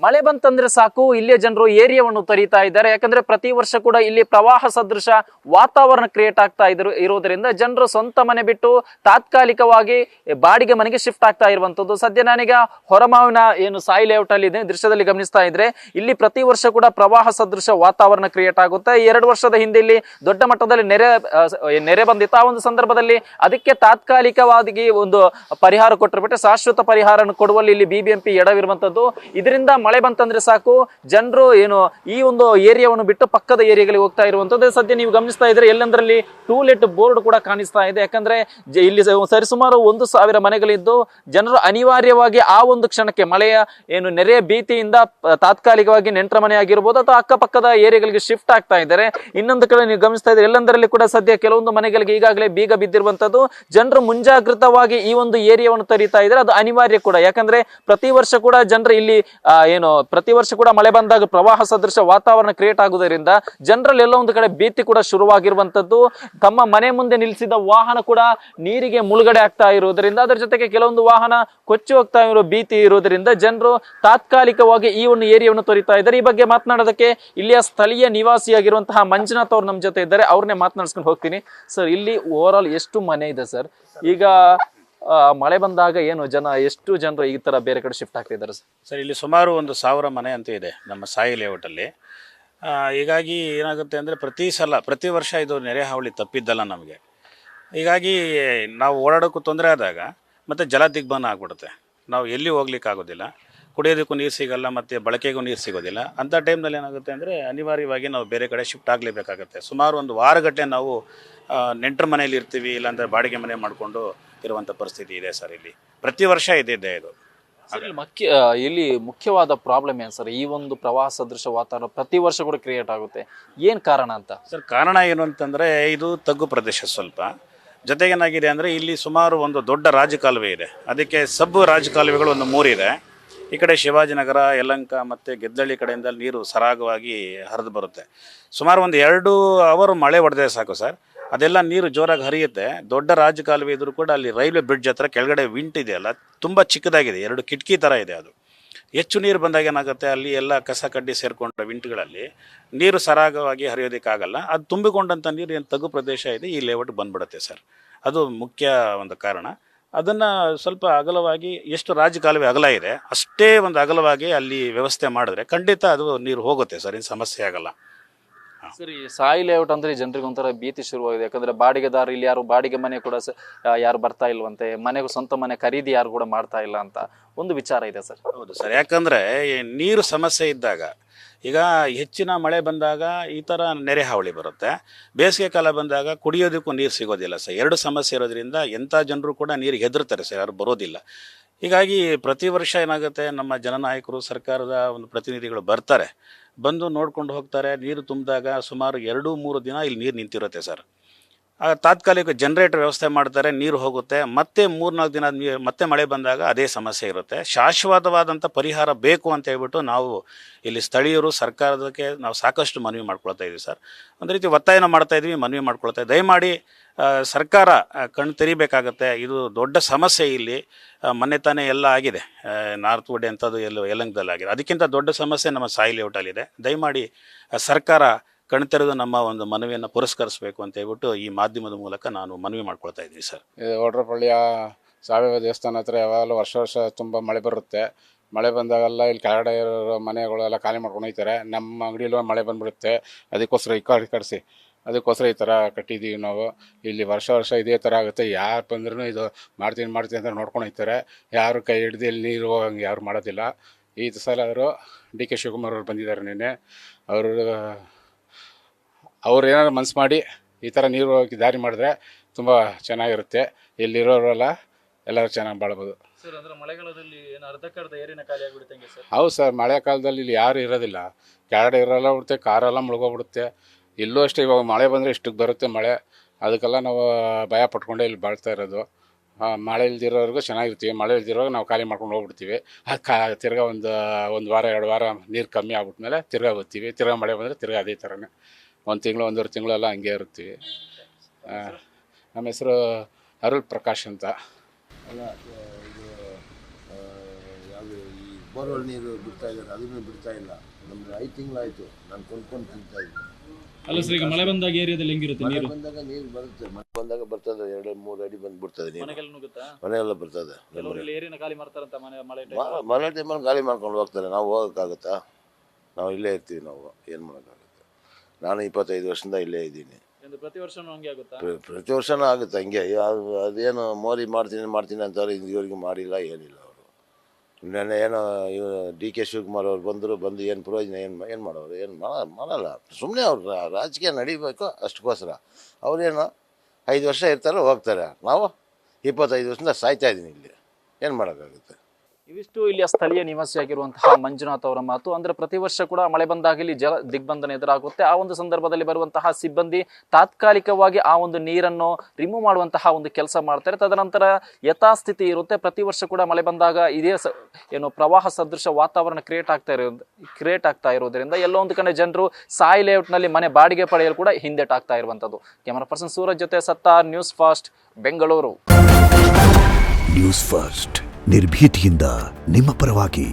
ಮಳೆ ಬಂತಂದ್ರೆ ಸಾಕು ಇಲ್ಲಿಯ ಜನರು ಏರಿಯಾವನ್ನು ತೊರೀತಾ ಇದ್ದಾರೆ. ಯಾಕಂದ್ರೆ ಪ್ರತಿ ವರ್ಷ ಕೂಡ ಇಲ್ಲಿ ಪ್ರವಾಹ ಸದೃಶ ವಾತಾವರಣ ಕ್ರಿಯೇಟ್ ಆಗ್ತಾ ಇರೋದ್ರಿಂದ ಜನರು ಸ್ವಂತ ಮನೆ ಬಿಟ್ಟು ತಾತ್ಕಾಲಿಕವಾಗಿ ಬಾಡಿಗೆ ಮನೆಗೆ ಶಿಫ್ಟ್ ಆಗ್ತಾ ಇರುವಂತದ್ದು. ಸದ್ಯ ನಾನೀಗ ಹೊರಮಾವಿನ ಏನು ಸಾಯಿ ಲೇಔಟ್ ಅಲ್ಲಿ ಇದೆ, ದೃಶ್ಯದಲ್ಲಿ ಗಮನಿಸ್ತಾ ಇದ್ರೆ ಇಲ್ಲಿ ಪ್ರತಿ ವರ್ಷ ಕೂಡ ಪ್ರವಾಹ ಸದೃಶ ವಾತಾವರಣ ಕ್ರಿಯೇಟ್ ಆಗುತ್ತೆ. 2 ವರ್ಷದ ಹಿಂದೆ ಇಲ್ಲಿ ದೊಡ್ಡ ಮಟ್ಟದಲ್ಲಿ ನೆರೆ ಬಂದಿತ್ತು. ಆ ಒಂದು ಸಂದರ್ಭದಲ್ಲಿ ಅದಕ್ಕೆ ತಾತ್ಕಾಲಿಕವಾಗಿ ಒಂದು ಪರಿಹಾರ ಕೊಟ್ಟರು ಬಿಟ್ಟರೆ ಶಾಶ್ವತ ಪರಿಹಾರ ಕೊಡುವಲ್ಲಿ ಇಲ್ಲಿ ಬಿಬಿಎಂಪಿ ಎಡವಿರುವಂತದ್ದು. ಇದರಿಂದ ಮಳೆ ಬಂತಂದ್ರೆ ಸಾಕು ಜನರು ಏನು ಈ ಒಂದು ಏರಿಯಾವನ್ನು ಬಿಟ್ಟು ಪಕ್ಕದ ಏರಿಯಾಗಳಿಗೆ ಹೋಗ್ತಾ ಇರುವಂತದ್ದು. ಸದ್ಯ ನೀವು ಗಮನಿಸ್ತಾ ಇದ್ರೆ ಎಲ್ಲಂದ್ರಲ್ಲಿ ಟೂಲೆಟ್ ಬೋರ್ಡ್ ಕೂಡ ಕಾಣಿಸ್ತಾ ಇದೆ. ಯಾಕಂದ್ರೆ ಇಲ್ಲಿ ಸರಿಸುಮಾರು 1,000 ಮನೆಗಳಿದ್ದು ಜನರು ಅನಿವಾರ್ಯವಾಗಿ ಆ ಒಂದು ಕ್ಷಣಕ್ಕೆ ಮಳೆಯ ಏನು ನೆರೆಯ ಭೀತಿಯಿಂದ ತಾತ್ಕಾಲಿಕವಾಗಿ ನೆಂಟರ ಮನೆ ಆಗಿರ್ಬೋದು ಅಥವಾ ಅಕ್ಕಪಕ್ಕದ ಏರಿಯಾಗಳಿಗೆ ಶಿಫ್ಟ್ ಆಗ್ತಾ ಇದ್ದಾರೆ. ಇನ್ನೊಂದು ಕಡೆ ನೀವು ಗಮನಿಸ್ತಾ ಇದ್ರೆ ಎಲ್ಲಂದರಲ್ಲಿ ಕೂಡ ಸದ್ಯ ಕೆಲವೊಂದು ಮನೆಗಳಿಗೆ ಈಗಾಗಲೇ ಬೀಗ ಬಿದ್ದಿರುವಂತದ್ದು. ಜನರು ಮುಂಜಾಗೃತವಾಗಿ ಈ ಒಂದು ಏರಿಯಾವನ್ನು ತರೀತಾ ಇದ್ದಾರೆ. ಅದು ಅನಿವಾರ್ಯ ಕೂಡ. ಯಾಕಂದ್ರೆ ಪ್ರತಿ ವರ್ಷ ಕೂಡ ಜನರು ಇಲ್ಲಿ ಪ್ರತಿ ವರ್ಷ ಕೂಡ ಮಳೆ ಬಂದಾಗ ಪ್ರವಾಹ ಸದೃಶ ವಾತಾವರಣ ಕ್ರಿಯೇಟ್ ಆಗುವುದರಿಂದ ಜನರಲ್ಲಿ ಎಲ್ಲ ಒಂದು ಕಡೆ ಭೀತಿ ಕೂಡ ಶುರುವಾಗಿರುವಂತದ್ದು. ತಮ್ಮ ಮನೆ ಮುಂದೆ ನಿಲ್ಲಿಸಿದ ವಾಹನ ಕೂಡ ನೀರಿಗೆ ಮುಳುಗಡೆ ಆಗ್ತಾ ಇರುವುದರಿಂದ, ಅದರ ಜೊತೆಗೆ ಕೆಲವೊಂದು ವಾಹನ ಕೊಚ್ಚಿ ಹೋಗ್ತಾ ಇರೋ ಭೀತಿ ಇರುವುದರಿಂದ ಜನರು ತಾತ್ಕಾಲಿಕವಾಗಿ ಈ ಒಂದು ಏರಿಯಾವನ್ನು ತೊರಿತಾ ಇದ್ದಾರೆ. ಈ ಬಗ್ಗೆ ಮಾತನಾಡೋದಕ್ಕೆ ಇಲ್ಲಿಯ ಸ್ಥಳೀಯ ನಿವಾಸಿಯಾಗಿರುವಂತಹ ಮಂಜುನಾಥ್ ಅವರು ನಮ್ಮ ಜೊತೆ ಇದ್ದಾರೆ. ಅವ್ರನ್ನೇ ಮಾತನಾಡಿಸ್ಕೊಂಡು ಹೋಗ್ತೀನಿ. ಸರ್, ಇಲ್ಲಿ ಓವರ್ ಆಲ್ ಎಷ್ಟು ಮನೆ ಇದೆ ಸರ್? ಈಗ ಮಳೆ ಬಂದಾಗ ಎಷ್ಟು ಜನರು ಈ ತರ ಬೇರೆ ಕಡೆ ಶಿಫ್ಟ್ ಆಗ್ತಿದ್ದಾರೆ ಸರ್? ಇಲ್ಲಿ ಸುಮಾರು 1,000 ಮನೆ ಅಂತೂ ಇದೆ ನಮ್ಮ ಸಾಯಿ ಲೇಔಟಲ್ಲಿ. ಹೀಗಾಗಿ ಏನಾಗುತ್ತೆ ಅಂದರೆ ಪ್ರತಿ ವರ್ಷ ಇದು ನೆರೆ ಹಾವಳಿ ತಪ್ಪಿದ್ದಲ್ಲ ನಮಗೆ. ಹೀಗಾಗಿ ನಾವು ಓಡಾಡೋಕ್ಕೂ ತೊಂದರೆ ಆದಾಗ ಮತ್ತು ಜಲ ದಿಗ್ಬಂಧನ ಆಗ್ಬಿಡುತ್ತೆ. ನಾವು ಎಲ್ಲಿ ಹೋಗ್ಲಿಕ್ಕೆ ಆಗೋದಿಲ್ಲ, ಕುಡಿಯೋದಕ್ಕೂ ನೀರು ಸಿಗೋಲ್ಲ, ಮತ್ತು ಬಳಕೆಗೂ ನೀರು ಸಿಗೋದಿಲ್ಲ. ಅಂಥ ಟೈಮ್ನಲ್ಲಿ ಏನಾಗುತ್ತೆ ಅಂದರೆ ಅನಿವಾರ್ಯವಾಗಿ ನಾವು ಬೇರೆ ಕಡೆ ಶಿಫ್ಟ್ ಆಗಲೇಬೇಕಾಗುತ್ತೆ. ಸುಮಾರು 1 ವಾರಗಟ್ಟಲೆ ನಾವು ನೆಂಟರ ಮನೆಯಲ್ಲಿ ಇರ್ತೀವಿ, ಇಲ್ಲಾಂದರೆ ಬಾಡಿಗೆ ಮನೆ ಮಾಡಿಕೊಂಡು ಇರುವಂಥ ಪರಿಸ್ಥಿತಿ ಇದೆ ಸರ್. ಇಲ್ಲಿ ಪ್ರತಿ ವರ್ಷ ಇದ್ದಿದ್ದೆ ಇದು. ಇಲ್ಲಿ ಮುಖ್ಯವಾದ ಪ್ರಾಬ್ಲಮ್ ಏನು ಸರ್? ಈ ಒಂದು ಪ್ರವಾಹ ಸದೃಶ ವಾತಾವರಣ ಪ್ರತಿ ವರ್ಷ ಕೂಡ ಕ್ರಿಯೇಟ್ ಆಗುತ್ತೆ, ಏನು ಕಾರಣ ಅಂತ ಸರ್? ಕಾರಣ ಏನು ಅಂತಂದರೆ ಇದು ತಗ್ಗು ಪ್ರದೇಶ ಸ್ವಲ್ಪ. ಜೊತೆಗೇನಾಗಿದೆ ಅಂದರೆ ಇಲ್ಲಿ ಸುಮಾರು ಒಂದು ದೊಡ್ಡ ರಾಜಕಾಲುವೆ ಇದೆ. ಅದಕ್ಕೆ ಸಬ್ ರಾಜಕಾಲುವೆಗಳು ಒಂದು 3 ಇದೆ. ಈ ಕಡೆ ಶಿವಾಜಿನಗರ, ಯಲಹಂಕ ಮತ್ತು ಗೆದ್ದಳ್ಳಿ ಕಡೆಯಿಂದ ನೀರು ಸರಾಗವಾಗಿ ಹರಿದು ಬರುತ್ತೆ. ಸುಮಾರು ಒಂದು 2 ಅವರ್ ಮಳೆ ಹೊಡೆದ್ರೆ ಸಾಕು ಸರ್, ಅದೆಲ್ಲ ನೀರು ಜೋರಾಗಿ ಹರಿಯುತ್ತೆ. ದೊಡ್ಡ ರಾಜಕಾಲುವೆ ಇದ್ರೂ ಕೂಡ ಅಲ್ಲಿ ರೈಲ್ವೆ ಬ್ರಿಡ್ಜ್ ಹತ್ರ ಕೆಳಗಡೆ ವಿಂಟ್ ಇದೆಯಲ್ಲ, ತುಂಬ ಚಿಕ್ಕದಾಗಿದೆ, 2 ಕಿಟಕಿ ಥರ ಇದೆ. ಅದು ಹೆಚ್ಚು ನೀರು ಬಂದಾಗ ಏನಾಗುತ್ತೆ, ಅಲ್ಲಿ ಎಲ್ಲ ಕಸ ಕಡ್ಡಿ ಸೇರಿಕೊಂಡ ವಿಂಟ್ಗಳಲ್ಲಿ ನೀರು ಸರಾಗವಾಗಿ ಹರಿಯೋದಕ್ಕಾಗಲ್ಲ. ಅದು ತುಂಬಿಕೊಂಡಂಥ ನೀರು ಏನು ತಗ್ಗು ಪ್ರದೇಶ ಇದೆ, ಈ ಲೇಔಟ್ ಬಂದ್ಬಿಡುತ್ತೆ ಸರ್. ಅದು ಮುಖ್ಯ ಒಂದು ಕಾರಣ. ಅದನ್ನು ಸ್ವಲ್ಪ ಅಗಲವಾಗಿ, ಎಷ್ಟು ರಾಜಕಾಲುವೆ ಅಗಲ ಇದೆ ಅಷ್ಟೇ ಒಂದು ಅಗಲವಾಗಿ ಅಲ್ಲಿ ವ್ಯವಸ್ಥೆ ಮಾಡಿದ್ರೆ ಖಂಡಿತ ಅದು ನೀರು ಹೋಗುತ್ತೆ ಸರ್, ಏನು ಸಮಸ್ಯೆ ಆಗಲ್ಲ. ಸರಿ, ಸಾಯಿ ಲೇಔಟ್ ಅಂದ್ರೆ ಜನರಿಗೆ ಒಂಥರ ಭೀತಿ ಶುರುವಾಗಿದೆ. ಯಾಕಂದ್ರೆ ಬಾಡಿಗೆದಾರ ಇಲ್ಲಿ ಯಾರು ಬಾಡಿಗೆ ಮನೆ ಕೂಡ ಯಾರು ಬರ್ತಾ ಇಲ್ವಂತೆ, ಮನೆಗೂ ಸ್ವಂತ ಮನೆ ಖರೀದಿ ಯಾರು ಕೂಡ ಮಾಡ್ತಾ ಇಲ್ಲ ಅಂತ ಒಂದು ವಿಚಾರ ಇದೆ ಸರ್. ಹೌದು ಸರ್, ಯಾಕಂದ್ರೆ ನೀರು ಸಮಸ್ಯೆ ಇದ್ದಾಗ, ಈಗ ಹೆಚ್ಚಿನ ಮಳೆ ಬಂದಾಗ ಈ ಥರ ನೆರೆ ಹಾವಳಿ ಬರುತ್ತೆ. ಬೇಸಿಗೆ ಕಾಲ ಬಂದಾಗ ಕುಡಿಯೋದಕ್ಕೂ ನೀರು ಸಿಗೋದಿಲ್ಲ ಸರ್. 2 ಸಮಸ್ಯೆ ಇರೋದ್ರಿಂದ ಎಂಥ ಜನರು ಕೂಡ ನೀರಿಗೆ ಹೆದರ್ತಾರೆ ಸರ್, ಯಾರು ಬರೋದಿಲ್ಲ. ಹೀಗಾಗಿ ಪ್ರತಿ ವರ್ಷ ಏನಾಗುತ್ತೆ, ನಮ್ಮ ಜನನಾಯಕರು, ಸರ್ಕಾರದ ಒಂದು ಪ್ರತಿನಿಧಿಗಳು ಬರ್ತಾರೆ, ಬಂದು ನೋಡ್ಕೊಂಡು ಹೋಗ್ತಾರೆ. ನೀರು ತುಂಬಿದಾಗ ಸುಮಾರು 2-3 ದಿನ ಇಲ್ಲಿ ನೀರು ನಿಂತಿರುತ್ತೆ ಸರ್. ತಾತ್ಕಾಲಿಕ ಜನರೇಟರ್ ವ್ಯವಸ್ಥೆ ಮಾಡ್ತಾರೆ, ನೀರು ಹೋಗುತ್ತೆ. ಮತ್ತೆ 3-4 ದಿನ ಮತ್ತೆ ಮಳೆ ಬಂದಾಗ ಅದೇ ಸಮಸ್ಯೆ ಇರುತ್ತೆ. ಶಾಶ್ವತವಾದಂಥ ಪರಿಹಾರ ಬೇಕು ಅಂತ ಹೇಳ್ಬಿಟ್ಟು ನಾವು ಇಲ್ಲಿ ಸ್ಥಳೀಯರು, ಸರ್ಕಾರದಕ್ಕೆ ನಾವು ಸಾಕಷ್ಟು ಮನವಿ ಮಾಡ್ಕೊಳ್ತಾ ಇದ್ದೀವಿ ಸರ್. ಒಂದು ರೀತಿ ಒತ್ತಾಯನ ಮಾಡ್ತಾ ಇದ್ವಿ, ಮನವಿ ಮಾಡ್ಕೊಳ್ತಾ ಇದ್ದೀವಿ. ದಯಮಾಡಿ ಸರ್ಕಾರ ಕಣ್ಣು ತೆರಿಬೇಕಾಗತ್ತೆ. ಇದು ದೊಡ್ಡ ಸಮಸ್ಯೆ ಇಲ್ಲಿ. ಮೊನ್ನೆ ತಾನೇ ಎಲ್ಲ ಆಗಿದೆ, ನಾರ್ತ್ ವುಡ್ ಅಂಥದ್ದು ಯಲಹಂಕದಲ್ಲಿ ಆಗಿದೆ. ಅದಕ್ಕಿಂತ ದೊಡ್ಡ ಸಮಸ್ಯೆ ನಮ್ಮ ಸಾಯಿ ಲೇಔಟಲ್ಲಿದೆ. ದಯಮಾಡಿ ಸರ್ಕಾರ ಕಣ್ತೆರೆದು ನಮ್ಮ ಒಂದು ಮನವಿಯನ್ನು ಪುರಸ್ಕರಿಸಬೇಕು ಅಂತ ಹೇಳ್ಬಿಟ್ಟು ಈ ಮಾಧ್ಯಮದ ಮೂಲಕ ನಾನು ಮನವಿ ಮಾಡ್ಕೊಳ್ತಾ ಇದ್ದೀನಿ ಸರ್. ಒಡ್ರಪಳ್ಳಿಯ ಸಾವಯವ ದೇವಸ್ಥಾನ ಹತ್ರ ಯಾವಾಗಲೂ ವರ್ಷ ತುಂಬ ಮಳೆ ಬರುತ್ತೆ. ಮಳೆ ಬಂದಾಗೆಲ್ಲ ಇಲ್ಲಿ ಕೆಳಗಡೆ ಇರೋ ಮನೆಗಳೆಲ್ಲ ಖಾಲಿ ಮಾಡ್ಕೊಂಡು ಹೋಗ್ತಾರೆ. ನಮ್ಮ ಅಂಗಡಿಯಲ್ಲೂ ಮಳೆ ಬಂದುಬಿಡುತ್ತೆ. ಅದಕ್ಕೋಸ್ಕರ ಅದಕ್ಕೋಸ್ಕರ ಈ ಥರ ಕಟ್ಟಿದ್ದೀವಿ ನಾವು. ಇಲ್ಲಿ ವರ್ಷ ಇದೇ ಥರ ಆಗುತ್ತೆ. ಯಾರು ಬಂದ್ರೂ ಇದು ಮಾಡ್ತೀನಿ ಅಂತ ನೋಡ್ಕೊಂಡು ಹೋಗ್ತಾರೆ. ಯಾರು ಕೈ ಹಿಡ್ದು ಇಲ್ಲಿ ನೀರು ಹೋಗಂಗೆ ಯಾರು ಮಾಡೋದಿಲ್ಲ. ಈ ಸಲ ಅವರು ಡಿ ಕೆ ಶಿವಕುಮಾರ್ ಅವರು ಬಂದಿದ್ದಾರೆ ನಿನ್ನೆ. ಅವ್ರು ಏನಾದ್ರು ಮನ್ಸು ಮಾಡಿ ಈ ಥರ ನೀರು ಹೋಗಿ ದಾರಿ ಮಾಡಿದ್ರೆ ತುಂಬ ಚೆನ್ನಾಗಿರುತ್ತೆ. ಇಲ್ಲಿರೋರೆಲ್ಲ ಎಲ್ಲರೂ ಚೆನ್ನಾಗಿ ಬಾಳ್ಬೋದು. ಹೌದು ಸರ್, ಮಳೆ ಕಾಲದಲ್ಲಿ ಇಲ್ಲಿ ಯಾರು ಇರೋದಿಲ್ಲ. ಕೆಳಗಡೆ ಇರೋಲ್ಲ ಬಿಡುತ್ತೆ, ಕಾರೆಲ್ಲ ಮುಳುಗೋಗ್ಬಿಡುತ್ತೆ. ಇಲ್ಲೂ ಅಷ್ಟೇ, ಇವಾಗ ಮಳೆ ಬಂದರೆ ಇಷ್ಟಕ್ಕೆ ಬರುತ್ತೆ ಮಳೆ. ಅದಕ್ಕೆಲ್ಲ ನಾವು ಭಯ ಪಟ್ಕೊಂಡೆ ಇಲ್ಲಿ ಬಾಳ್ತಾ ಇರೋದು. ಮಳೆ ಇಲ್ದಿರೋರ್ಗೂ ಚೆನ್ನಾಗಿರ್ತೀವಿ, ಮಳೆ ಇಲ್ದಿರೋವಾಗ ನಾವು ಖಾಲಿ ಮಾಡ್ಕೊಂಡು ಹೋಗ್ಬಿಡ್ತೀವಿ. ತಿರ್ಗಾ ಒಂದು ವಾರ 2 ವಾರ ನೀರು ಕಮ್ಮಿ ಆಗ್ಬಿಟ್ಮೇಲೆ ತಿರ್ಗಾ ಬರ್ತೀವಿ. ತಿರ್ಗಾ ಮಳೆ ಬಂದರೆ ತಿರ್ಗಾ ಅದೇ ಥರನೇ 1 ತಿಂಗಳು 1.5 ತಿಂಗಳೆಲ್ಲ ಹಂಗೆ ಇರ್ತೀವಿ. ನಮ್ಮ ಹೆಸರು ಅರುಳ್ ಪ್ರಕಾಶ್ ಅಂತ. ಅಲ್ಲ, ಇದು ಯಾವುದು ಈ ಬೋರ್ವೆಲ್ ನೀರು ಬಿಡ್ತಾ ಇದ್ದಾರೆ, ಅದನ್ನು ಬಿಡ್ತಾ ಇಲ್ಲ. ನಮ್ಗೆ 5 ತಿಂಗಳಾಯಿತು ನಾನು ಕೊಂಡ್ಕೊಂಡು ತಿಂತಾ ಇದ್ದೀನಿ. ಅಲ್ಲ ಸರ್, ಈಗ ಮಳೆ ಬಂದಾಗ ಏರಿಯಾದಲ್ಲಿ ಹೆಂಗಿರುತ್ತೆ ಮಳೆ ನೀರು? ಬಂದಾಗ ನೀರು ಬರುತ್ತೆ, ಮಳೆ ಬಂದಾಗ ಬರ್ತದೆ, 2-3 ಅಡಿ ಬಂದು ಬಿಡ್ತದೆ ನೀರು, ಮನೆಗೆಲ್ಲ ನುಗ್ಗುತ್ತಾ? ಮನೆಯೆಲ್ಲ ಬರ್ತದೆ. ಕೆಲವರೆಲ್ಲ ಏರಿನ ಖಾಲಿ ಮಾಡ್ತಾರಂತ ಮಳೆ ಮಳೆ ಟೈಮಲ್ಲಿ ಗಾಳಿ ಮಾಡ್ಕೊಂಡು ಹೋಗ್ತಾರೆ, ನಾವು ಹೋಗೋಕ್ಕಾಗುತ್ತಾ? ನಾವು ಇಲ್ಲೇ ಇರ್ತೀವಿ, ನಾವು ಏನು ಮಾಡೋಕ್ಕಾಗುತ್ತೆ? ನಾನು 25 ವರ್ಷದಿಂದ ಇಲ್ಲೇ ಇದ್ದೀನಿ. ಪ್ರತಿ ವರ್ಷ ಹಂಗೆ ಆಗುತ್ತಾ? ಪ್ರತಿ ವರ್ಷನೂ ಆಗುತ್ತೆ ಹಂಗೆ. ಅದೇನು ಮೋದಿ ಮಾಡ್ತೀನಿ ಅಂತಾರೆ, ಇದುವರೆಗೂ ಮಾಡಿಲ್ಲ, ಏನಿಲ್ಲ. ಅವರು ನೆನ್ನೆ ಏನೋ DK ಶಿವಕುಮಾರ್ ಅವ್ರು ಬಂದು ಏನು ಪ್ರಯೋಜನ, ಏನು ಮಾಡೋರು? ಏನು ಮಾಡಲ್ಲ. ಸುಮ್ಮನೆ ಅವ್ರು ರಾಜಕೀಯ ನಡಿಬೇಕು ಅಷ್ಟಕ್ಕೋಸ್ಕರ. ಅವ್ರೇನು 5 ವರ್ಷ ಇರ್ತಾರೆ, ಹೋಗ್ತಾರೆ. ನಾವು 25 ವರ್ಷದಿಂದ ಸಾಯ್ತಾ ಇದ್ದೀನಿ ಇಲ್ಲಿ, ಏನು ಮಾಡೋಕ್ಕಾಗುತ್ತೆ? ಇವಿಷ್ಟು ಇಲ್ಲಿಯ ಸ್ಥಳೀಯ ನಿವಾಸಿಯಾಗಿರುವಂತಹ ಮಂಜುನಾಥ್ ಅವರ ಮಾತು. ಅಂದ್ರೆ ಪ್ರತಿ ವರ್ಷ ಕೂಡ ಮಳೆ ಬಂದಾಗ ಇಲ್ಲಿ ಜಲ ದಿಗ್ಬಂಧನ ಎದುರಾಗುತ್ತೆ. ಆ ಒಂದು ಸಂದರ್ಭದಲ್ಲಿ ಬರುವಂತಹ ಸಿಬ್ಬಂದಿ ತಾತ್ಕಾಲಿಕವಾಗಿ ಆ ಒಂದು ನೀರನ್ನು ರಿಮೂವ್ ಮಾಡುವಂತಹ ಒಂದು ಕೆಲಸ ಮಾಡ್ತಾರೆ. ತದನಂತರ ಯಥಾಸ್ಥಿತಿ ಇರುತ್ತೆ. ಪ್ರತಿ ವರ್ಷ ಕೂಡ ಮಳೆ ಬಂದಾಗ ಇದೇ ಏನು ಪ್ರವಾಹ ಸದೃಶ ವಾತಾವರಣ ಕ್ರಿಯೇಟ್ ಆಗ್ತಾ ಇರೋದ್ರಿಂದ ಎಲ್ಲೋ ಒಂದು ಕಡೆ ಜನರು ಸಾಯಿ ಲೇಔಟ್ ನಲ್ಲಿ ಮನೆ ಬಾಡಿಗೆ ಪಡೆಯಲು ಕೂಡ ಹಿಂದೆಟಾಗ್ತಾ ಇರುವಂತದ್ದು. ಕ್ಯಾಮರಾ ಪರ್ಸನ್ ಸೂರಜ್ ಜೊತೆ Sattar, news fast, Bengaluru. News first ನಿರ್ಭೀತಿಯಿಂದ ನಿಮ್ಮ ಪರವಾಗಿ.